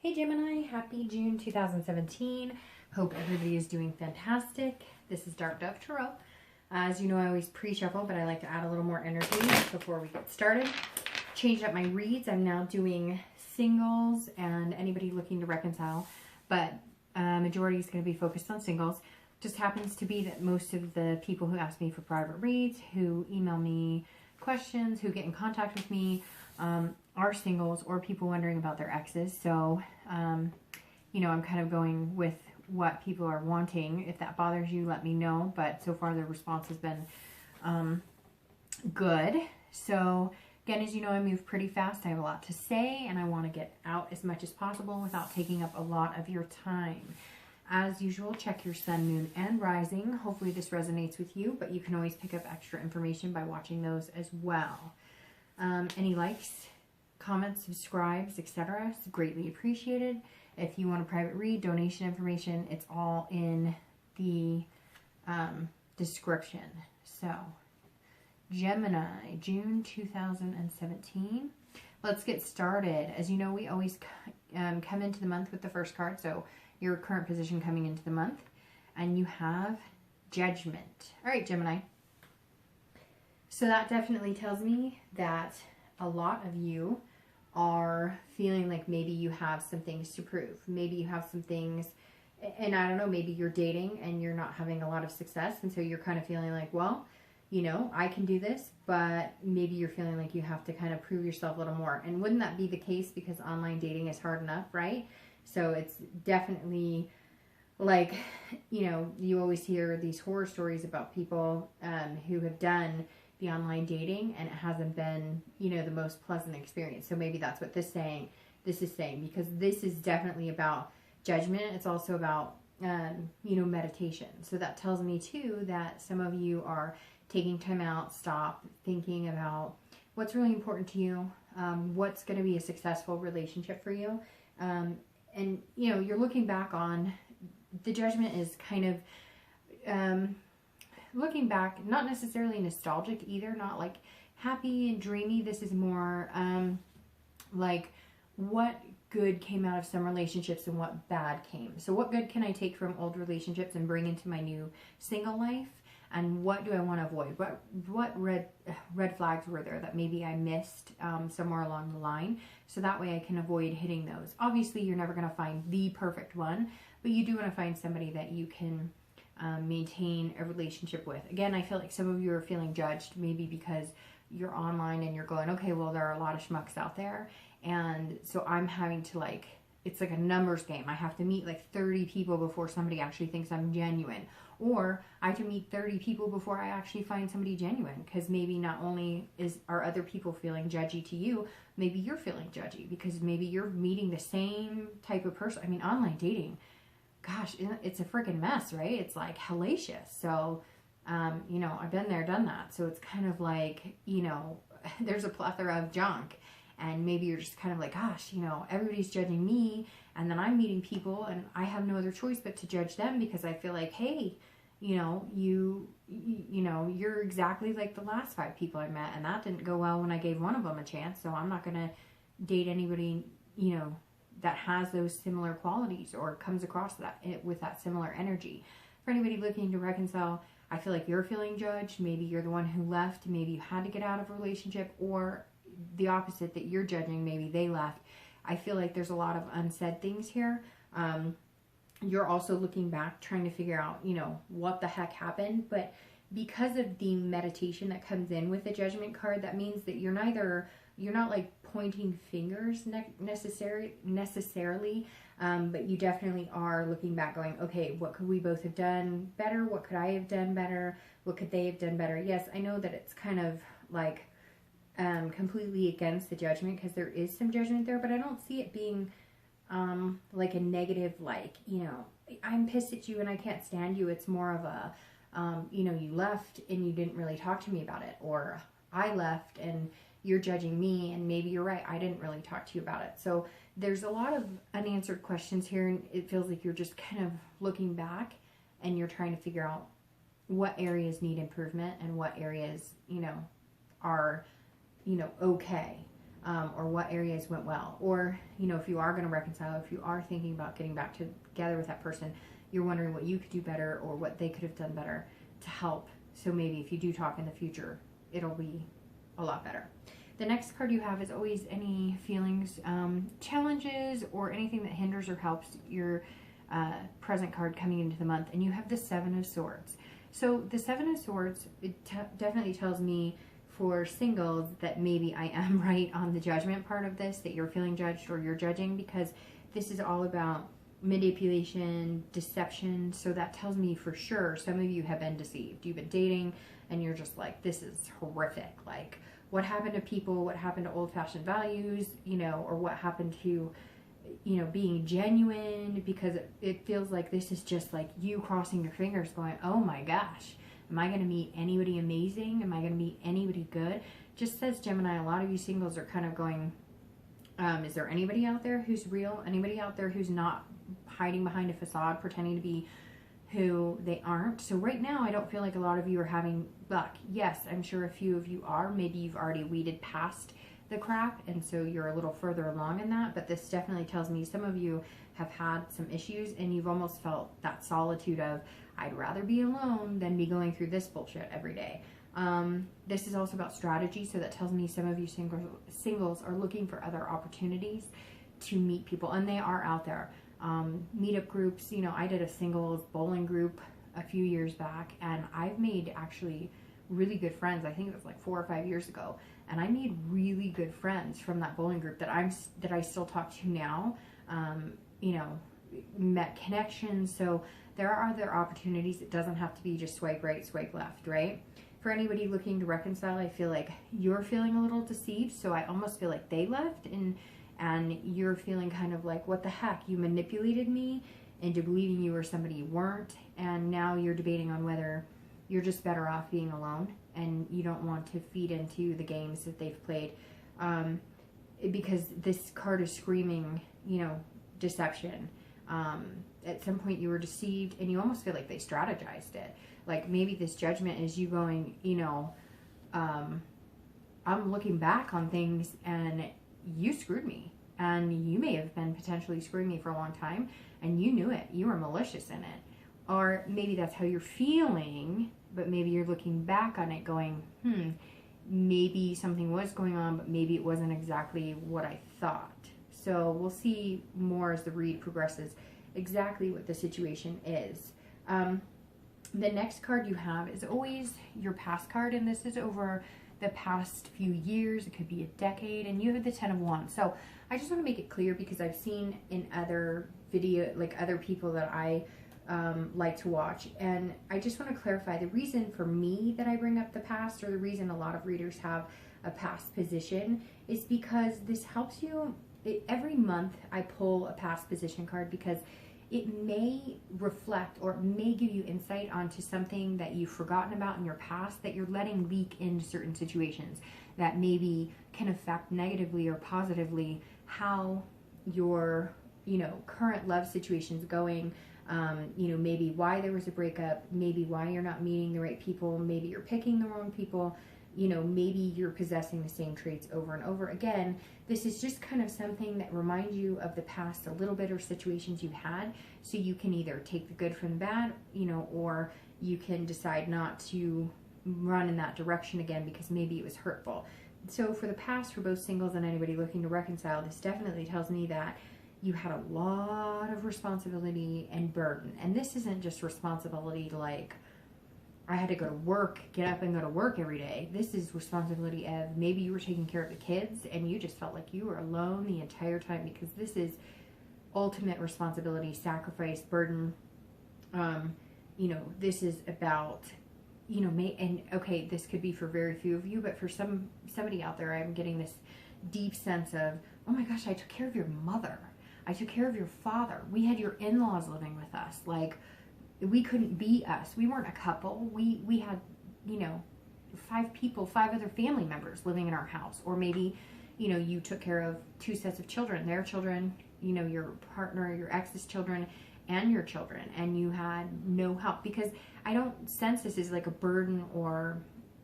Hey Gemini, happy June 2017. Hope everybody is doing fantastic. This is Dark Dove Tarot. As you know, I always pre-shuffle, but I like to add a little more energy before we get started. Changed up my reads. I'm now doing singles and anybody looking to reconcile, but majority is going to be focused on singles. Just happens to be that most of the people who ask me for private reads, who email me questions, who get in contact with me, are singles or people wondering about their exes. So, you know, I'm kind of going with what people are wanting. If that bothers you, let me know. But so far the response has been good. So, again, as you know, I move pretty fast. I have a lot to say, and I want to get out as much as possible without taking up a lot of your time. As usual, check your sun, moon, and rising. Hopefully this resonates with you, but you can always pick up extra information by watching those as well. Any likes, comments, subscribes, etc. is greatly appreciated. If you want a private read, donation information, it's all in the description. So, Gemini, June 2017. Let's get started. As you know, we always come into the month with the first card, so your current position coming into the month, and you have Judgment. All right, Gemini. So that definitely tells me that a lot of you are feeling like maybe you have some things to prove. Maybe you have some things, and I don't know, maybe you're dating and you're not having a lot of success, and so you're kind of feeling like, well, you know, I can do this, but maybe you're feeling like you have to kind of prove yourself a little more. And wouldn't that be the case, because online dating is hard enough, right? So it's definitely like, you know, you always hear these horror stories about people who have done the online dating and it hasn't been, you know, the most pleasant experience. So maybe that's what this is saying, because this is definitely about judgment. It's also about, you know, meditation. So that tells me too that some of you are taking time out, stop thinking about what's really important to you, what's going to be a successful relationship for you. And, you know, you're looking back on, the judgment is kind of looking back, not necessarily nostalgic either, not like happy and dreamy. This is more like what good came out of some relationships and what bad came. So what good can I take from old relationships and bring into my new single life? And what do I want to avoid? What red flags were there that maybe I missed somewhere along the line? So that way I can avoid hitting those. Obviously, you're never going to find the perfect one, but you do want to find somebody that you can maintain a relationship with. Again, I feel like some of you are feeling judged, maybe because you're online and you're going, okay, well, there are a lot of schmucks out there. And so I'm having to, like, it's like a numbers game. I have to meet like 30 people before somebody actually thinks I'm genuine. Or I have to meet 30 people before I actually find somebody genuine. Because maybe not only are other people feeling judgy to you, maybe you're feeling judgy because maybe you're meeting the same type of person. I mean, online dating, gosh, it's a freaking mess, right? It's like hellacious. So, you know, I've been there, done that. So it's kind of like, you know, there's a plethora of junk. And maybe you're just kind of like, gosh, you know, everybody's judging me. And then I'm meeting people and I have no other choice but to judge them, because I feel like, hey, you know, you know, you're exactly like the last 5 people I met. And that didn't go well when I gave one of them a chance. So I'm not going to date anybody, you know, that has those similar qualities or comes across that with that similar energy. For anybody looking to reconcile, I feel like you're feeling judged. Maybe you're the one who left. Maybe you had to get out of a relationship, or the opposite, that you're judging, maybe they left. I feel like there's a lot of unsaid things here. You're also looking back, trying to figure out, you know, what the heck happened. But because of the meditation that comes in with the Judgment card, that means that you're not like pointing fingers necessarily, but you definitely are looking back going, okay, what could we both have done better? What could I have done better? What could they have done better? Yes, I know that it's kind of like completely against the judgment, because there is some judgment there, but I don't see it being like a negative, like, you know, I'm pissed at you and I can't stand you. It's more of a, you know, you left and you didn't really talk to me about it, or I left and you're judging me and maybe you're right, I didn't really talk to you about it. So there's a lot of unanswered questions here, and it feels like you're just kind of looking back and you're trying to figure out what areas need improvement and what areas, you know, are, you know, okay. or what areas went well. Or, you know, if you are going to reconcile, if you are thinking about getting back together with that person, you're wondering what you could do better or what they could have done better to help. So maybe if you do talk in the future, it'll be a lot better. The next card you have is always any feelings, challenges, or anything that hinders or helps your present card coming into the month. And you have the Seven of Swords. So the Seven of Swords, it definitely tells me for singles that maybe I am right on the judgment part of this, that you're feeling judged or you're judging, because this is all about manipulation, deception. So that tells me for sure some of you have been deceived. You've been dating and you're just like, this is horrific. Like, what happened to people? What happened to old-fashioned values? You know, or what happened to, you know, being genuine? Because it feels like this is just like you crossing your fingers going, oh my gosh, am I going to meet anybody amazing? Am I going to meet anybody good? Just says Gemini, a lot of you singles are kind of going, is there anybody out there who's real? Anybody out there who's not hiding behind a facade, pretending to be who they aren't? So right now, I don't feel like a lot of you are having luck. Yes, I'm sure a few of you are. Maybe you've already weeded past the crap, and so you're a little further along in that. But this definitely tells me some of you have had some issues, and you've almost felt that solitude of, I'd rather be alone than be going through this bullshit every day. This is also about strategy, so that tells me some of you singles are looking for other opportunities to meet people, and they are out there. Meetup groups, you know, I did a singles bowling group a few years back, and I've made actually really good friends. I think it was like 4 or 5 years ago, and I made really good friends from that bowling group that I still talk to now. You know, met connections. So there are other opportunities. It doesn't have to be just swipe right, swipe left, right? For anybody looking to reconcile, I feel like you're feeling a little deceived. So I almost feel like they left, and you're feeling kind of like, what the heck? You manipulated me into believing you were somebody you weren't. And now you're debating on whether you're just better off being alone, and you don't want to feed into the games that they've played. Because this card is screaming, you know, deception. At some point you were deceived, and you almost feel like they strategized it. Like maybe this judgment is you going, you know, I'm looking back on things and you screwed me, and you may have been potentially screwing me for a long time, and you knew it. You were malicious in it. Or maybe that's how you're feeling, but maybe you're looking back on it going, maybe something was going on, but maybe it wasn't exactly what I thought. So we'll see more as the read progresses exactly what the situation is. The next card you have is always your past card, and this is over the past few years. It could be a decade, and you have the 10 of Wands. So I just want to make it clear, because I've seen in other other people that I like to watch, and I just want to clarify the reason for me that I bring up the past, or the reason a lot of readers have a past position, is because this helps you. Every month I pull a past position card, because it may reflect or it may give you insight onto something that you've forgotten about in your past that you're letting leak into certain situations that maybe can affect negatively or positively how your, you know, current love situation's going. You know, maybe why there was a breakup, maybe why you're not meeting the right people, maybe you're picking the wrong people, you know, maybe you're possessing the same traits over and over again. This is just kind of something that reminds you of the past a little bit, or situations you had, so you can either take the good from the bad, you know, or you can decide not to run in that direction again because maybe it was hurtful. So for the past, for both singles and anybody looking to reconcile, this definitely tells me that you had a lot of responsibility and burden. And this isn't just responsibility like, I had to go to work, get up and go to work every day. This is responsibility of maybe you were taking care of the kids and you just felt like you were alone the entire time, because this is ultimate responsibility, sacrifice, burden. You know, this is about, you know, and okay, this could be for very few of you, but for somebody out there, I'm getting this deep sense of, oh my gosh, I took care of your mother. I took care of your father. We had your in-laws living with us. Like, we couldn't be us. We weren't a couple. We had, you know, 5 people, 5 other family members living in our house. Or maybe, you know, you took care of 2 sets of children, their children, you know, your partner, your ex's children, and your children, and you had no help. Because I don't sense this as like a burden or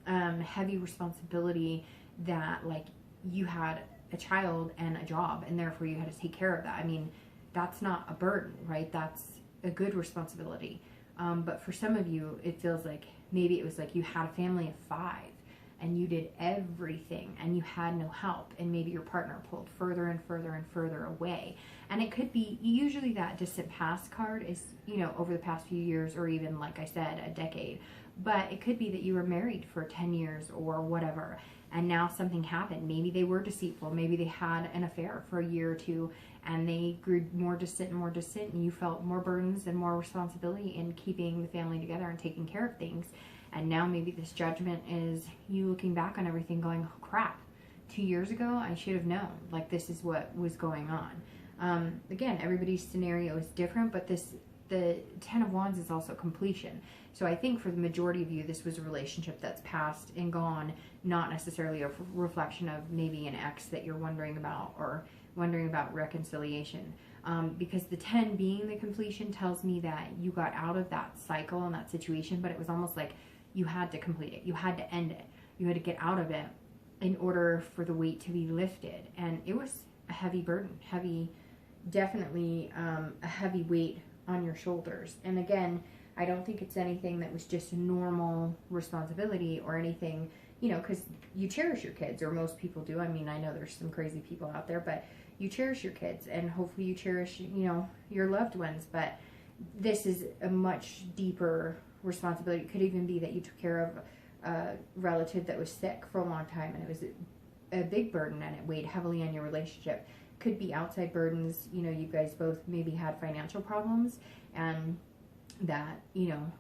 heavy responsibility that like you had a child and a job, and therefore you had to take care of that. I mean, that's not a burden, right? That's a good responsibility. But for some of you, it feels like maybe it was like you had a family of 5 and you did everything and you had no help, and maybe your partner pulled further and further and further away. And it could be, usually that distant past card is, you know, over the past few years, or even, like I said, a decade. But it could be that you were married for 10 years or whatever, and now something happened. Maybe they were deceitful. Maybe they had an affair for a year or two, and they grew more distant, and you felt more burdens and more responsibility in keeping the family together and taking care of things. And now maybe this judgment is you looking back on everything going, oh, crap, 2 years ago, I should have known. Like, this is what was going on. Again, everybody's scenario is different, but the 10 of Wands is also completion. So I think for the majority of you, this was a relationship that's passed and gone, not necessarily a reflection of maybe an ex that you're wondering about or wondering about reconciliation. Because the 10 being the completion tells me that you got out of that cycle and that situation, but it was almost like you had to complete it. You had to end it. You had to get out of it in order for the weight to be lifted. And it was a heavy burden, definitely a heavy weight on your shoulders. And again, I don't think it's anything that was just a normal responsibility or anything, you know, because you cherish your kids, or most people do. I mean, I know there's some crazy people out there, but you cherish your kids, and hopefully you cherish, you know, your loved ones. But this is a much deeper responsibility. It could even be that you took care of a relative that was sick for a long time, and it was a big burden, and it weighed heavily on your relationship. Could be outside burdens. You know, you guys both maybe had financial problems, and that, you know,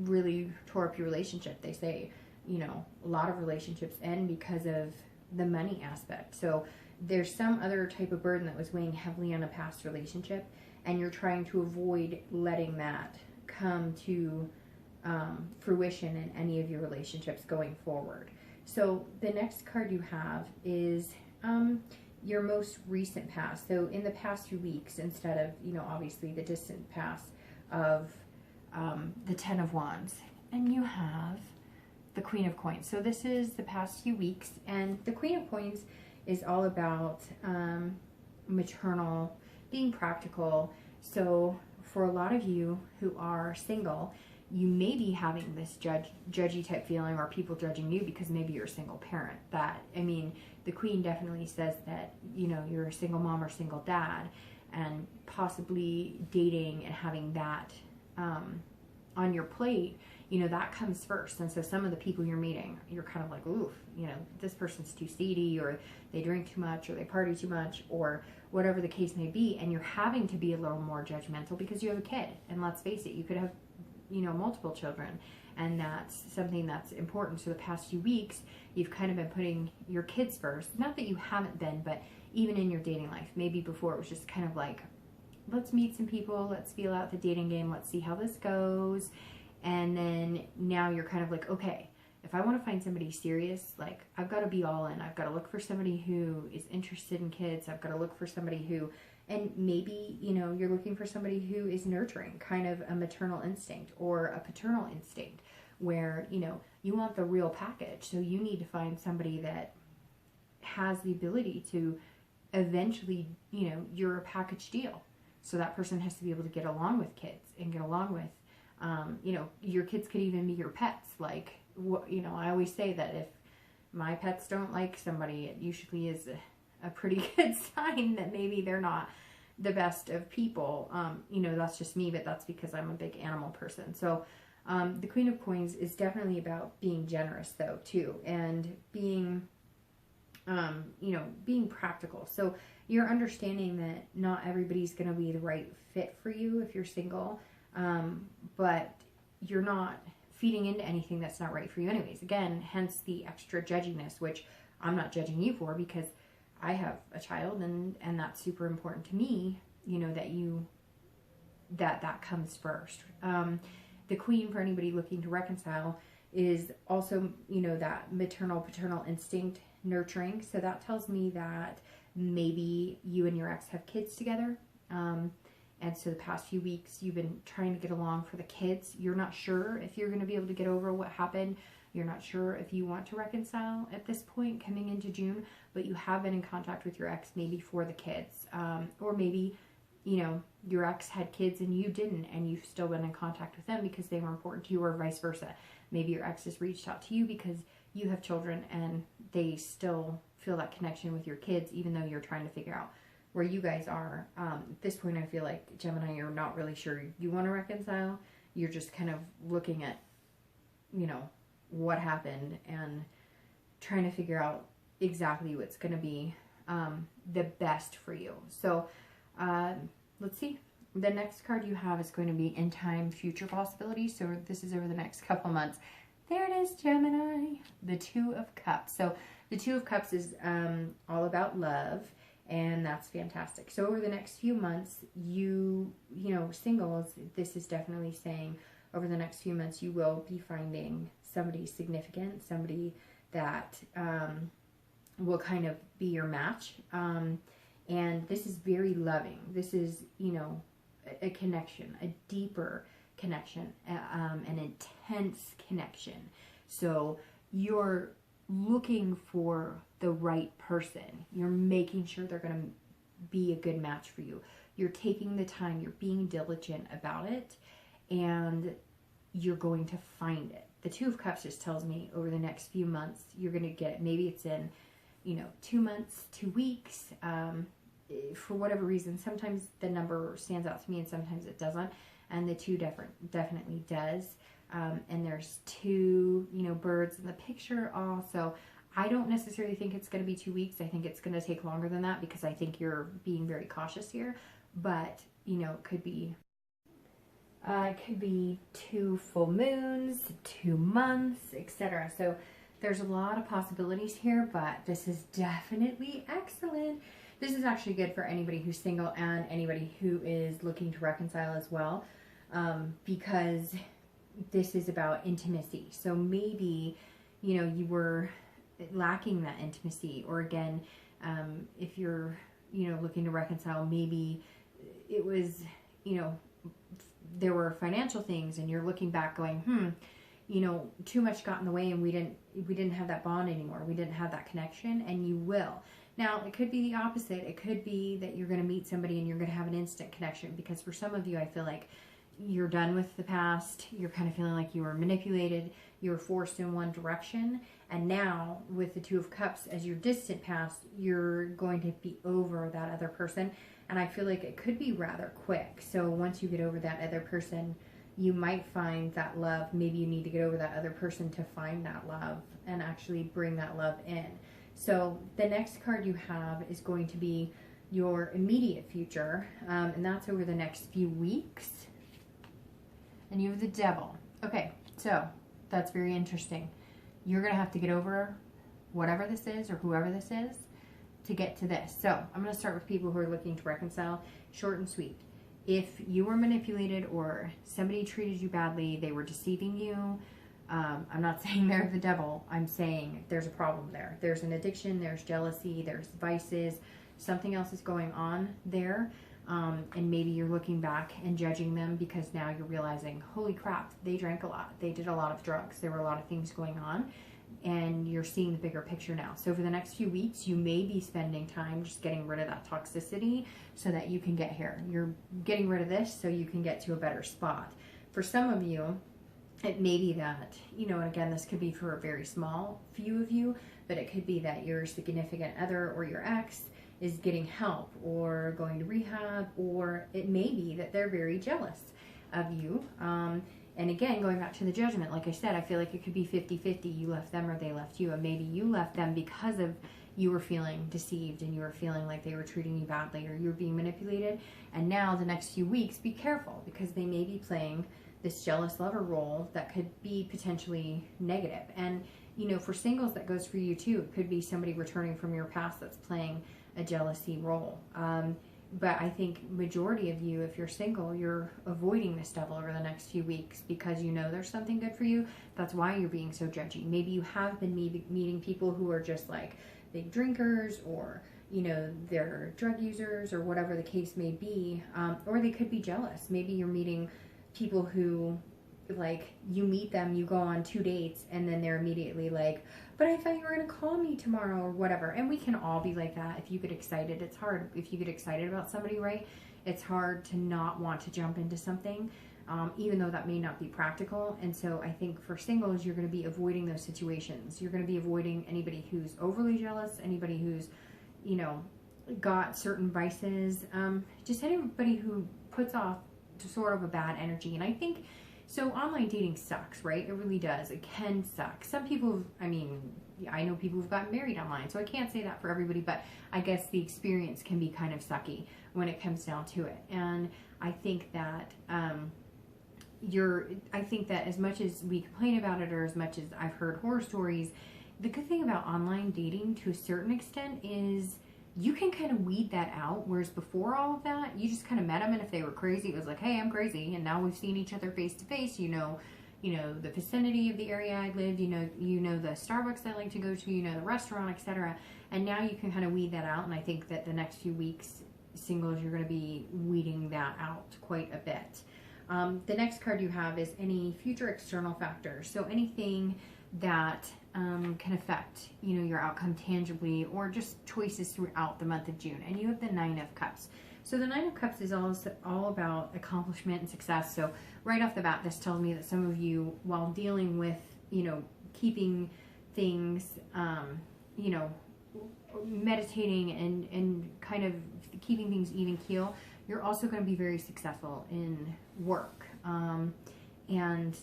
really tore up your relationship. They say, you know, a lot of relationships end because of the money aspect. So there's some other type of burden that was weighing heavily on a past relationship, and you're trying to avoid letting that come to fruition in any of your relationships going forward. So the next card you have is your most recent past. So in the past few weeks, instead of, you know, obviously the distant past of the 10 of Wands. And you have the Queen of Coins. So this is the past few weeks, and the Queen of Coins is all about maternal, being practical. So for a lot of you who are single, you may be having this judgy type feeling, or people judging you because maybe you're a single parent. That, I mean, the Queen definitely says that, you know, you're a single mom or single dad, and possibly dating and having that on your plate, you know, that comes first. And so some of the people you're meeting, you're kind of like, oof, you know, this person's too seedy, or they drink too much, or they party too much, or whatever the case may be. And you're having to be a little more judgmental because you have a kid. And let's face it, you could have, you know, multiple children, and that's something that's important. So the past few weeks, you've kind of been putting your kids first. Not that you haven't been, but even in your dating life, maybe before it was just kind of like, let's meet some people, let's feel out the dating game, let's see how this goes. And then now you're kind of like, okay, if I want to find somebody serious, like, I've got to be all in. I've got to look for somebody who is interested in kids. I've got to look for somebody who, and maybe, you know, you're looking for somebody who is nurturing, kind of a maternal instinct or a paternal instinct, where, you know, you want the real package. So you need to find somebody that has the ability to eventually, you know, you're a package deal. So that person has to be able to get along with kids and get along with, you know, your kids could even be your pets. Like, you know, I always say that if my pets don't like somebody, it usually is a pretty good sign that maybe they're not the best of people. You know, that's just me, but that's because I'm a big animal person. So the Queen of Coins is definitely about being generous, though, too, and being, you know, being practical. So you're understanding that not everybody's going to be the right fit for you if you're single, but you're not feeding into anything that's not right for you anyways. Again, hence the extra judginess, which I'm not judging you for, because I have a child, and that's super important to me, you know, that comes first. The Queen, for anybody looking to reconcile, is also, you know, that maternal, paternal instinct, nurturing. So that tells me that maybe you and your ex have kids together. And so the past few weeks, you've been trying to get along for the kids. You're not sure if you're going to be able to get over what happened. You're not sure if you want to reconcile at this point coming into June, but you have been in contact with your ex maybe for the kids. Or maybe, you know, your ex had kids and you didn't, and you've still been in contact with them because they were important to you, or vice versa. Maybe your ex has reached out to you because you have children and they still feel that connection with your kids, even though you're trying to figure out where you guys are. At this point, I feel like, Gemini, you're not really sure you want to reconcile. You're just kind of looking at, you know, what happened and trying to figure out exactly what's going to be the best for you. So let's see. The next card you have is going to be in time future possibilities. So this is over the next couple months. There it is, Gemini. The Two of Cups. So the Two of Cups is all about love, and that's fantastic. So over the next few months, you know, singles, this is definitely saying over the next few months, you will be finding somebody significant, somebody that will kind of be your match. And this is very loving. This is, you know, a connection, a deeper connection, an intense connection. So you're looking for the right person. You're making sure they're going to be a good match for you. You're taking the time, you're being diligent about it, and you're going to find it. The Two of Cups just tells me over the next few months, you're going to get it. Maybe it's in, you know, 2 months, 2 weeks, for whatever reason. Sometimes the number stands out to me and sometimes it doesn't. And the two definitely does. And there's two, you know, birds in the picture also. I don't necessarily think it's going to be 2 weeks. I think it's going to take longer than that because I think you're being very cautious here. But, you know, it could be 2 full moons, 2 months, etc. So there's a lot of possibilities here, but this is definitely excellent. This is actually good for anybody who's single and anybody who is looking to reconcile as well, because this is about intimacy. So maybe, you know, you were lacking that intimacy, or again, if you're, you know, looking to reconcile, maybe it was, you know, there were financial things and you're looking back going, you know, too much got in the way and we didn't have that bond anymore. We didn't have that connection, and you will. Now, it could be the opposite. It could be that you're going to meet somebody and you're going to have an instant connection, because for some of you, I feel like you're done with the past. You're kind of feeling like you were manipulated. You were forced in one direction. And now with the Two of Cups, as your distant past, you're going to be over that other person. And I feel like it could be rather quick. So once you get over that other person, you might find that love. Maybe you need to get over that other person to find that love and actually bring that love in. So the next card you have is going to be your immediate future, and that's over the next few weeks. And you have the Devil. Okay, so that's very interesting. You're going to have to get over whatever this is or whoever this is to get to this. So I'm going to start with people who are looking to reconcile. Short and sweet. If you were manipulated or somebody treated you badly, they were deceiving you, I'm not saying they're the devil. I'm saying there's a problem there. There's an addiction, there's jealousy, there's vices, something else is going on there. And maybe you're looking back and judging them because now you're realizing, holy crap, they drank a lot. They did a lot of drugs. There were a lot of things going on, and you're seeing the bigger picture now. So for the next few weeks, you may be spending time just getting rid of that toxicity so that you can get here. You're getting rid of this so you can get to a better spot. For some of you, it may be that, you know, and again, this could be for a very small few of you, but it could be that your significant other or your ex is getting help or going to rehab, or it may be that they're very jealous of you. And again, going back to the judgment, like I said, I feel like it could be 50-50. You left them or they left you, and maybe you left them because of you were feeling deceived and you were feeling like they were treating you badly or you were being manipulated. And now the next few weeks, be careful, because they may be playing this jealous lover role that could be potentially negative. And, you know, for singles, that goes for you too. It could be somebody returning from your past that's playing a jealousy role. But I think majority of you, if you're single, you're avoiding this devil over the next few weeks because you know there's something good for you. That's why you're being so judgy. Maybe you have been meeting people who are just like big drinkers, or, you know, they're drug users, or whatever the case may be. Or they could be jealous. Maybe you're meeting people who like you meet them, you go on 2 dates, and then they're immediately like, but I thought you were going to call me tomorrow or whatever. And we can all be like that. If you get excited, it's hard. If you get excited about somebody, right, it's hard to not want to jump into something, even though that may not be practical. And so I think for singles, you're going to be avoiding those situations. You're going to be avoiding anybody who's overly jealous, anybody who's, you know, got certain vices, just anybody who puts off sort of a bad energy. And I think, so online dating sucks, right? It really does. It can suck. Some people, I mean, I know people who've gotten married online, so I can't say that for everybody, but I guess the experience can be kind of sucky when it comes down to it. And I think that, I think that as much as we complain about it, or as much as I've heard horror stories, the good thing about online dating to a certain extent is you can kind of weed that out. Whereas before all of that, you just kind of met them, and if they were crazy, it was like, hey, I'm crazy. And now we've seen each other face to face. You know the vicinity of the area I lived. You know the Starbucks I like to go to. You know the restaurant, etc. And now you can kind of weed that out. And I think that the next few weeks, singles, you're going to be weeding that out quite a bit. The next card you have is any future external factors. So anything that can affect, your outcome tangibly, or just choices throughout the month of June. And you have the 9 of Cups. So the 9 of Cups is all about accomplishment and success. So right off the bat, this tells me that some of you, while dealing with, keeping things, meditating and kind of keeping things even keel, you're also going to be very successful in work. And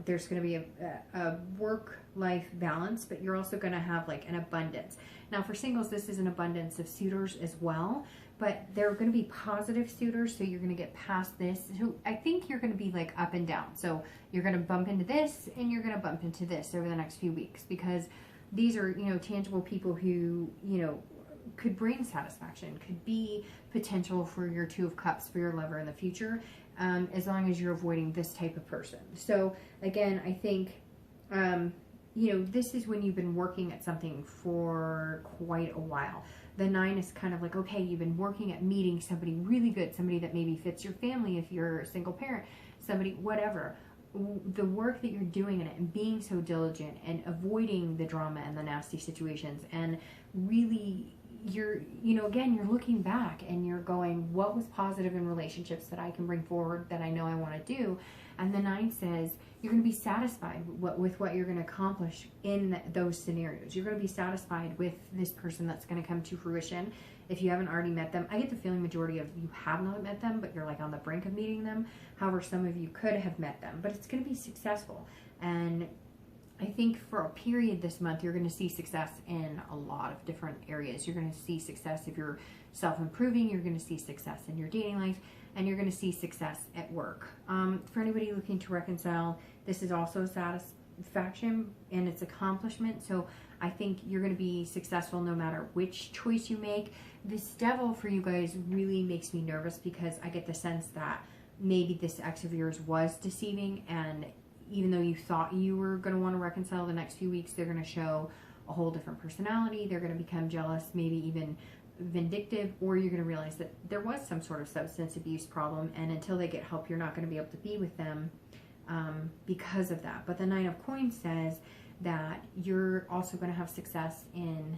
there's going to be a work-life balance, but you're also going to have like an abundance. Now for singles, this is an abundance of suitors as well, but they're going to be positive suitors, so you're going to get past this. So I think you're going to be like up and down. So you're going to bump into this, and you're going to bump into this over the next few weeks, because these are, tangible people who, could bring satisfaction, could be potential for your 2 of Cups, for your lover in the future, as long as you're avoiding this type of person. So again, I think, this is when you've been working at something for quite a while. The 9 is kind of like, okay, you've been working at meeting somebody really good, somebody that maybe fits your family if you're a single parent, somebody, whatever. The work that you're doing in it, and being so diligent and avoiding the drama and the nasty situations, and really you're looking back and you're going, what was positive in relationships that I can bring forward that I know I want to do? And the 9 says you're going to be satisfied with what you're going to accomplish in those scenarios. You're going to be satisfied with this person that's going to come to fruition. If you haven't already met them, I get the feeling majority of you have not met them, but you're like on the brink of meeting them. However, some of you could have met them, but it's going to be successful. And I think for a period this month, you're going to see success in a lot of different areas. You're going to see success if you're self-improving. You're going to see success in your dating life, and you're going to see success at work. For anybody looking to reconcile, this is also a satisfaction and it's accomplishment. So I think you're going to be successful no matter which choice you make. This Devil for you guys really makes me nervous, because I get the sense that maybe this ex of yours was deceiving, and even though you thought you were going to want to reconcile the next few weeks, they're going to show a whole different personality. They're going to become jealous, maybe even vindictive, or you're going to realize that there was some sort of substance abuse problem, and until they get help, you're not going to be able to be with them because of that. But the 9 of Coins says that you're also going to have success in,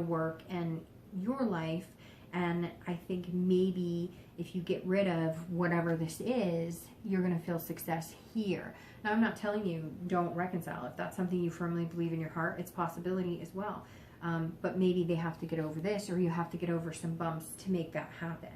work and your life. And I think maybe if you get rid of whatever this is, you're going to feel success here. Now, I'm not telling you don't reconcile. If that's something you firmly believe in your heart, it's a possibility as well. But maybe they have to get over this, or you have to get over some bumps to make that happen.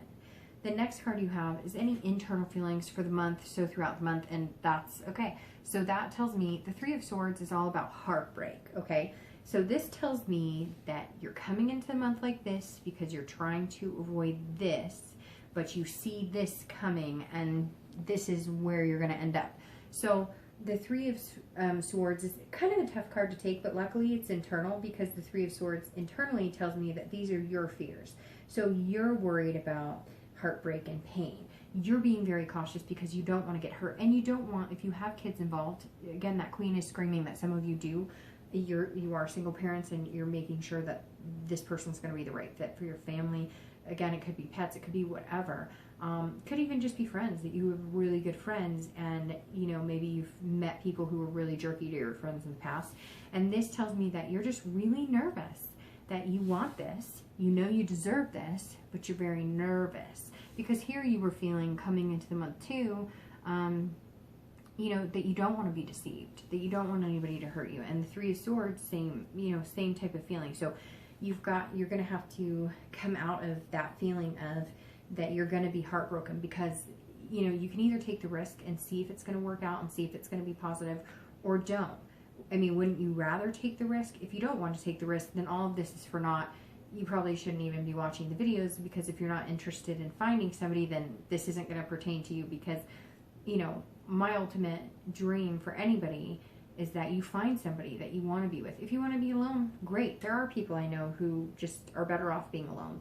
The next card you have is any internal feelings for the month, so throughout the month, and that's okay. So that tells me the 3 of Swords is all about heartbreak, okay? So this tells me that you're coming into the month like this because you're trying to avoid this, but you see this coming, and this is where you're going to end up. So the 3 of Swords is kind of a tough card to take, but luckily it's internal, because the 3 of Swords internally tells me that these are your fears. So you're worried about heartbreak and pain. You're being very cautious because you don't want to get hurt, and you don't want, if you have kids involved, again, that Queen is screaming that some of you do. You are single parents, and you're making sure that this person's going to be the right fit for your family. Again, it could be pets, it could be whatever. Could even just be friends, that you have really good friends, and maybe you've met people who were really jerky to your friends in the past. And this tells me that you're just really nervous, that you want this, you deserve this, but you're very nervous. Because here you were feeling coming into the month too, that you don't want to be deceived, that you don't want anybody to hurt you. And the Three of Swords, same type of feeling. So you're going to have to come out of that feeling of that you're going to be heartbroken, because you can either take the risk and see if it's going to work out and see if it's going to be positive, or don't. I mean, wouldn't you rather take the risk? If you don't want to take the risk, then all of this is for naught. You probably shouldn't even be watching the videos, because if you're not interested in finding somebody, then this isn't going to pertain to you. Because my ultimate dream for anybody is that you find somebody that you want to be with. If you want to be alone, great. There are people I know who just are better off being alone.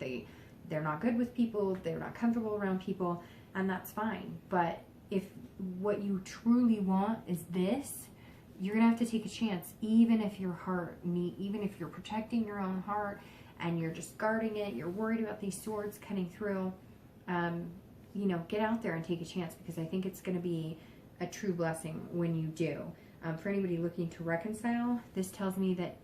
They're not good with people, they're not comfortable around people, and that's fine. But if what you truly want is this, you're gonna have to take a chance, even if your heart, even if you're protecting your own heart and you're just guarding it, you're worried about these swords cutting through. Get out there and take a chance, because I think it's gonna be a true blessing when you do. For anybody looking to reconcile, this tells me that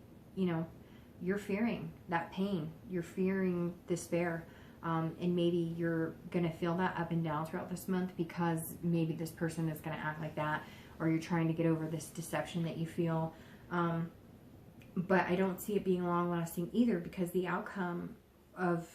you're fearing that pain, you're fearing despair, and maybe you're gonna feel that up and down throughout this month, because maybe this person is gonna act like that, or you're trying to get over this deception that you feel. But I don't see it being long lasting either, because the outcome of,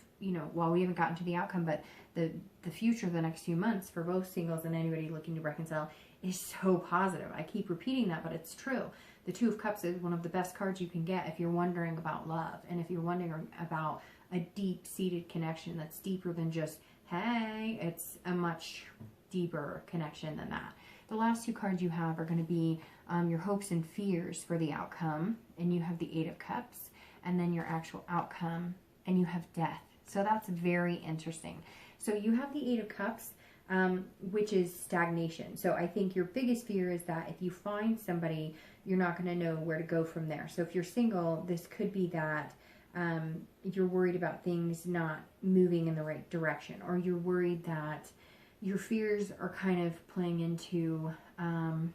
while we haven't gotten to the outcome, but the future, the next few months for both singles and anybody looking to reconcile is so positive. I keep repeating that, but it's true. The Two of Cups is one of the best cards you can get if you're wondering about love, and if you're wondering about a deep-seated connection that's deeper than just, hey, it's a much deeper connection than that. The last two cards you have are going to be your hopes and fears for the outcome, and you have the Eight of Cups, and then your actual outcome, and you have death. So that's very interesting. So you have the Eight of Cups, which is stagnation. So I think your biggest fear is that if you find somebody, you're not going to know where to go from there. So if you're single, this could be that you're worried about things not moving in the right direction, or you're worried that your fears are kind of playing into, I'm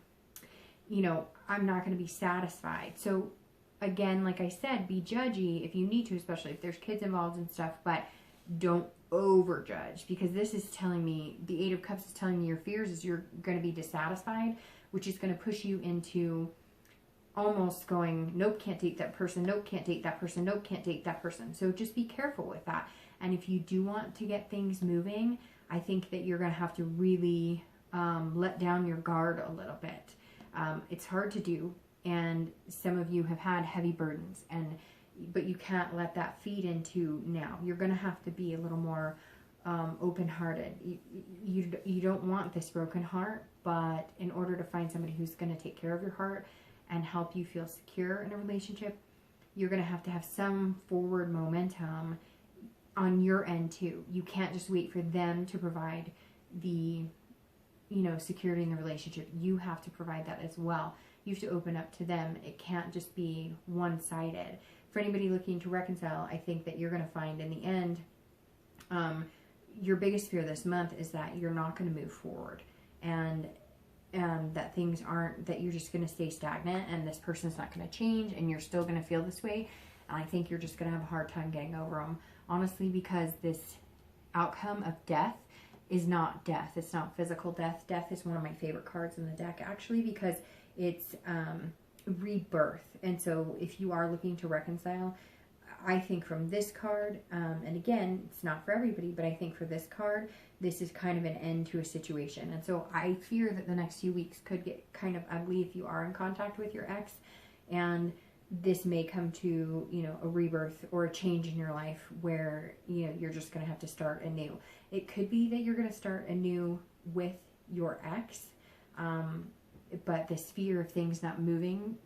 not going to be satisfied. So again, like I said, be judgy if you need to, especially if there's kids involved and stuff, but don't overjudge, because this is telling me, the Eight of Cups is telling me your fears is you're going to be dissatisfied, which is going to push you into almost going, nope, can't date that person, nope, can't date that person, nope, can't date that person. So just be careful with that. And if you do want to get things moving, I think that you're going to have to really let down your guard a little bit. It's hard to do, and some of you have had heavy burdens, but you can't let that feed into now. You're going to have to be a little more open-hearted. You don't want this broken heart, but in order to find somebody who's going to take care of your heart and help you feel secure in a relationship, you're going to have some forward momentum on your end too. You can't just wait for them to provide the, security in the relationship. You have to provide that as well. You have to open up to them. It can't just be one-sided. For anybody looking to reconcile, I think that you're going to find in the end, your biggest fear this month is that you're not going to move forward, and that things aren't, that you're just going to stay stagnant, and this person's not going to change, and you're still going to feel this way. And I think you're just going to have a hard time getting over them, honestly, because this outcome of death is not death. It's not physical death. Death is one of my favorite cards in the deck, actually, because it's rebirth. And so if you are looking to reconcile, I think from this card, and again, it's not for everybody, but I think for this card, this is kind of an end to a situation. And so I fear that the next few weeks could get kind of ugly if you are in contact with your ex, and this may come to, a rebirth or a change in your life where, you're just going to have to start anew. It could be that you're going to start anew with your ex, but this fear of things not moving,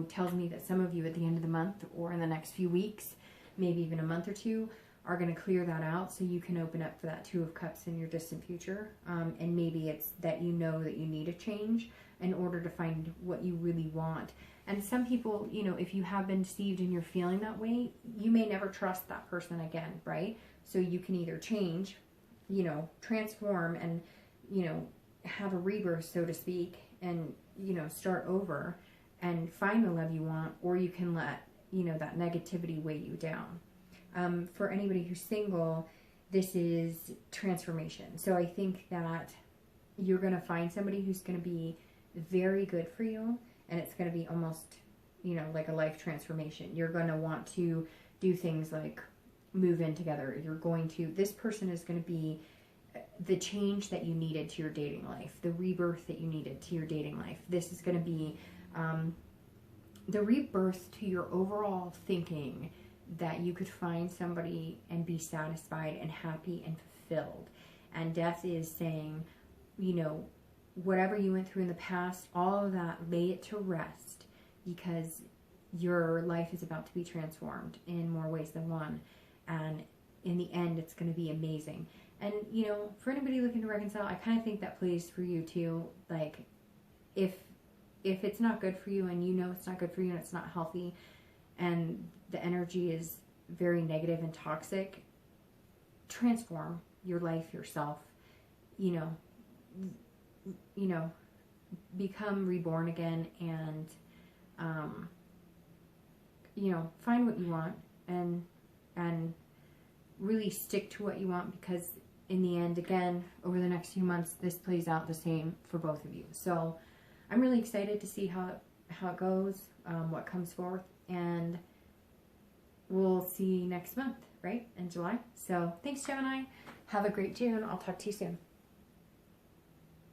tells me that some of you at the end of the month or in the next few weeks, maybe even a month or two, are going to clear that out so you can open up for that Two of Cups in your distant future. And maybe it's that you know that you need a change in order to find what you really want. And some people, if you have been deceived and you're feeling that way, you may never trust that person again, right? So you can either change you know, transform and, you know, have a rebirth, so to speak, and, you know, start over and find the love you want, or you can let, you know, that negativity weigh you down. For anybody who's single, this is transformation. So I think that you're going to find somebody who's going to be very good for you, and it's going to be almost, you know, like a life transformation. You're going to want to do things like move in together. You're going to, this person is going to be the change that you needed to your dating life, the rebirth that you needed to your dating life. This is going to be the rebirth to your overall thinking that you could find somebody and be satisfied and happy and fulfilled. And death is saying, you know, whatever you went through in the past, all of that, lay it to rest, because your life is about to be transformed in more ways than one. And in the end, it's going to be amazing. And, you know, for anybody looking to reconcile, I kind of think that plays for you too. Like, if it's not good for you, and you know it's not good for you and it's not healthy, and the energy is very negative and toxic, transform your life yourself. You know, become reborn again, and, you know, find what you want, and really stick to what you want, because in the end, again, over the next few months, this plays out the same for both of you. So I'm really excited to see how it goes, what comes forth, and we'll see next month, right, in July. So thanks, Gemini. Have a great June. I'll talk to you soon.